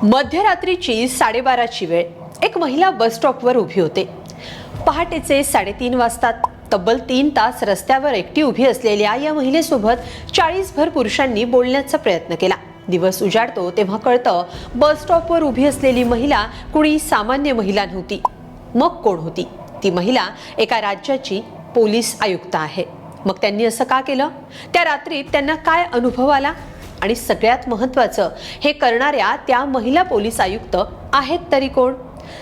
मध्यरात्रीची 12:30ची वेळ. एक महिला बस स्टॉपवर उभी होते. पहाटेचे 3:30 वाजतात. तब्बल 3 तास रस्त्यावर एकटी उभी असलेल्या या महिलेसोबत 40 भर पुरुषांनी बोलण्याचा प्रयत्न केला. दिवस उजाडतो तेव्हा कळतं, बस स्टॉपवर उभी असलेली महिला कुणी सामान्य महिला नव्हती. मग कोण होती? ती महिला एका राज्याची पोलीस आयुक्त आहे. मग त्यांनी असं का केलं? त्या रात्रीत त्यांना काय अनुभव आला? आणि सगळ्यात महत्त्वाचं, हे करणाऱ्या त्या महिला पोलीस आयुक्त आहेत तरी कोण?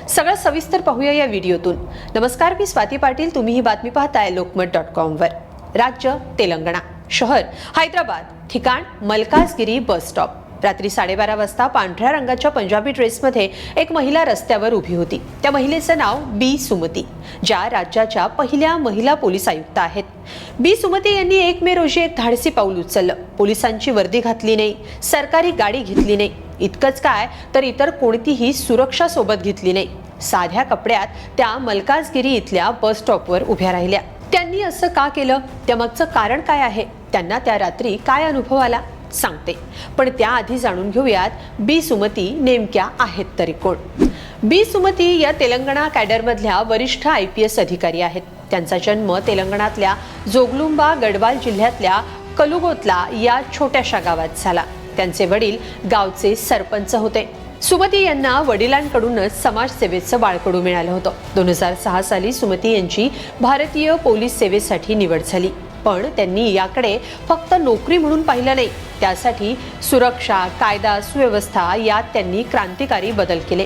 सगळं सविस्तर पाहूया या व्हिडिओतून. नमस्कार, मी स्वाती पाटील. तुम्ही ही बातमी पाहताय लोकमत.com वर. राज्य तेलंगणा, शहर हैदराबाद, ठिकाण मलकाजगिरी बस स्टॉप. रात्री 12:30 वाजता पांढऱ्या रंगाच्या पंजाबी ड्रेसमध्ये एक महिला रस्त्यावर उभी होती. त्या महिलेचं नाव बी सुमती, ज्या राज्याच्या पहिल्या महिला पोलीस आयुक्त आहेत. बी सुमती यांनी 1 मे रोजी एक धाडसी पाऊल उचललं. पोलिसांची वर्दी घातली नाही, सरकारी गाडी घेतली नाही. इतकंच काय, तर इतर कोणतीही सुरक्षा सोबत घेतली नाही. साध्या कपड्यात त्या मलकाजगिरी इथल्या बस स्टॉपवर उभ्या राहिल्या. त्यांनी असं का केलं? त्यामागचं कारण काय आहे? त्यांना त्या रात्री काय अनुभव आला? सांगते, पण त्याआधी जाणून घेऊयात बी सुमती नेमक्या आहेत तरी कोण. बी सुमती या तेलंगणा कॅडरमधल्या वरिष्ठ IPS अधिकारी आहेत. त्यांचा जन्म तेलंगणातल्या जोगलुंबा गढवाल जिल्ह्यातल्या कलुगोतला या छोट्याशा गावात झाला. त्यांचे वडील गावचे सरपंच होते. सुमती यांना वडिलांकडूनच समाजसेवेचं बाळकडू मिळालं होतं. 2006 साली सुमती यांची भारतीय पोलीस सेवेसाठी निवड झाली. पण त्यांनी याकडे फक्त नोकरी म्हणून पाहिलं नाही. त्यासाठी सुरक्षा, कायदा सुव्यवस्था यात त्यांनी क्रांतिकारी बदल केले.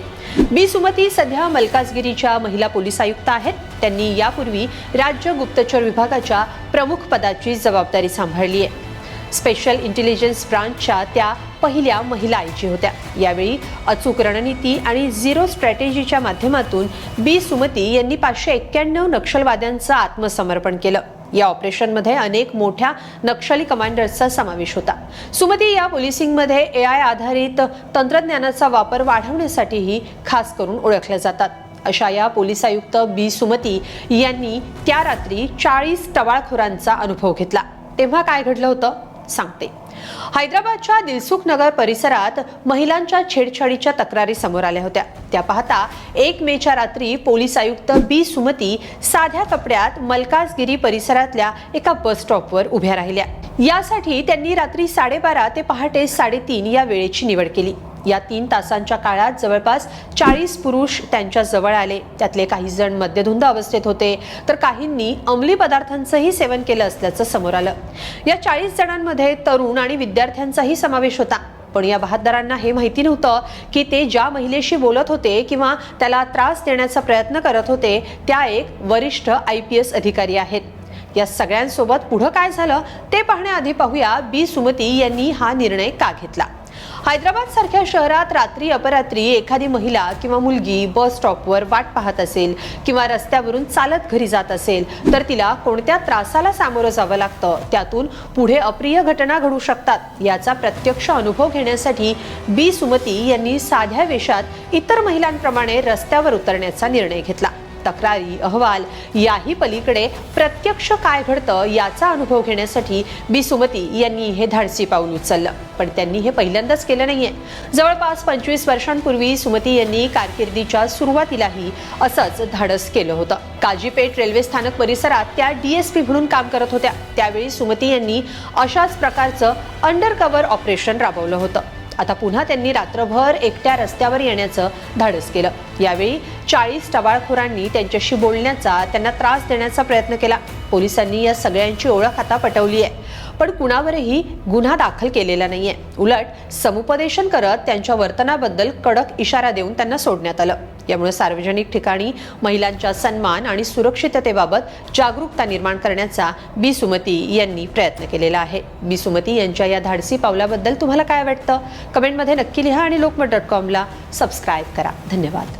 बी सुमती सध्या मलकाजगिरीच्या महिला पोलीस आयुक्त आहेत. त्यांनी यापूर्वी राज्य गुप्तचर विभागाच्या प्रमुख पदाची जबाबदारी सांभाळली आहे. स्पेशल इंटेलिजन्स ब्रांचच्या त्या पहिल्या महिला IG होत्या. यावेळी अचूक रणनीती आणि झिरो स्ट्रॅटेजीच्या माध्यमातून बी सुमती यांनी 591 नक्षलवाद्यांचं आत्मसमर्पण केलं. या ऑपरेशनमध्ये अनेक मोठ्या नक्षली कमांडर्सचा समावेश होता. सुमती या पोलिसिंगमध्ये AI आधारित तंत्रज्ञानाचा वापर वाढवण्यासाठीही खास करून ओळखल्या जातात. अशा या पोलीस आयुक्त बी सुमती यांनी त्या रात्री 40 टवाळखोरांचा अनुभव घेतला. तेव्हा काय घडलं होतं सांगते. हैदराबादच्या दिलसुख नगर परिसरात महिलांच्या छेडछाडीच्या तक्रारी समोर आल्या होत्या. त्या पाहता 1 मेच्या रात्री पोलीस आयुक्त बी सुमती साध्या कपड्यात मलकाजगिरी परिसरातल्या एका बस स्टॉपवर उभ्या राहिल्या. यासाठी त्यांनी रात्री 12:30 ते पहाटे 3:30 या वेळेची निवड केली. या 3 तासांच्या काळात जवळपास 40 पुरुष त्यांच्या जवळ आले. त्यातले काही जण मद्यधुंद अवस्थेत होते, तर काहींनी अंमली पदार्थांचंही सेवन केलं असल्याचं समोर आलं. या 40 जणांमध्ये तरुण आणि विद्यार्थ्यांचाही समावेश होता. पण या बहादरांना हे माहिती नव्हतं की ते ज्या महिलेशी बोलत होते किंवा त्याला त्रास देण्याचा प्रयत्न करत होते, त्या एक वरिष्ठ IPS अधिकारी आहेत. या सगळ्यांसोबत पुढे काय झालं ते पाहण्याआधी पाहूया बी सुमती यांनी हा निर्णय का घेतला. हैदराबाद सारख्या शहरात रात्री अपरात्री एखादी महिला किंवा मुलगी बस स्टॉपवर वाट पाहत असेल किंवा रस्त्यावरून चालत घरी जात असेल, तर तिला कोणत्या त्रासाला सामोरं जावं लागतं, त्यातून पुढे अप्रिय घटना घडू शकतात, याचा प्रत्यक्ष अनुभव घेण्यासाठी बी सुमती यांनी साध्या वेशात इतर महिलांप्रमाणे रस्त्यावर उतरण्याचा निर्णय घेतला. तक्रारी, अहवाल याही पलीकडे प्रत्यक्ष काय घडतं याचा अनुभव घेण्यासाठी बी सुमती यांनी हे धाडसी पाऊल उचललं. पण त्यांनी हे पहिल्यांदाच केलं नाहीये. जवळपास 25 वर्षांपूर्वी सुमती यांनी कारकिर्दीच्या सुरुवातीलाही असंच धाडस केलं होतं. काजीपेठ रेल्वे स्थानक परिसरात त्या DSP म्हणून काम करत होत्या. त्यावेळी सुमती यांनी अशाच प्रकारचं अंडरकव्हर ऑपरेशन राबवलं होतं. आता पुन्हा त्यांनी रात्रभर एकट्या रस्त्यावर येण्याचं धाडस केलं. यावेळी 40 टवाळखोरांनी त्यांच्याशी बोलण्याचा, त्यांना त्रास देण्याचा प्रयत्न केला. पोलिसांनी या सगळ्यांची ओळख आता पटवली आहे, पण कुणावरही गुन्हा दाखल केलेला नाहीये. उलट समुपदेशन करत त्यांच्या वर्तनाबद्दल कडक इशारा देऊन त्यांना सोडण्यात आलं. यामुळे सार्वजनिक ठिकाणी महिलांच्या सन्मान आणि सुरक्षिततेबाबत जागरूकता निर्माण करण्याचा बी सुमती यांनी प्रयत्न केलेला आहे. बी सुमती यांच्या या धाडसी पावलाबद्दल तुम्हाला काय वाटतं? कमेंटमध्ये नक्की लिहा आणि लोकमत.com ला सबस्क्राईब करा. धन्यवाद.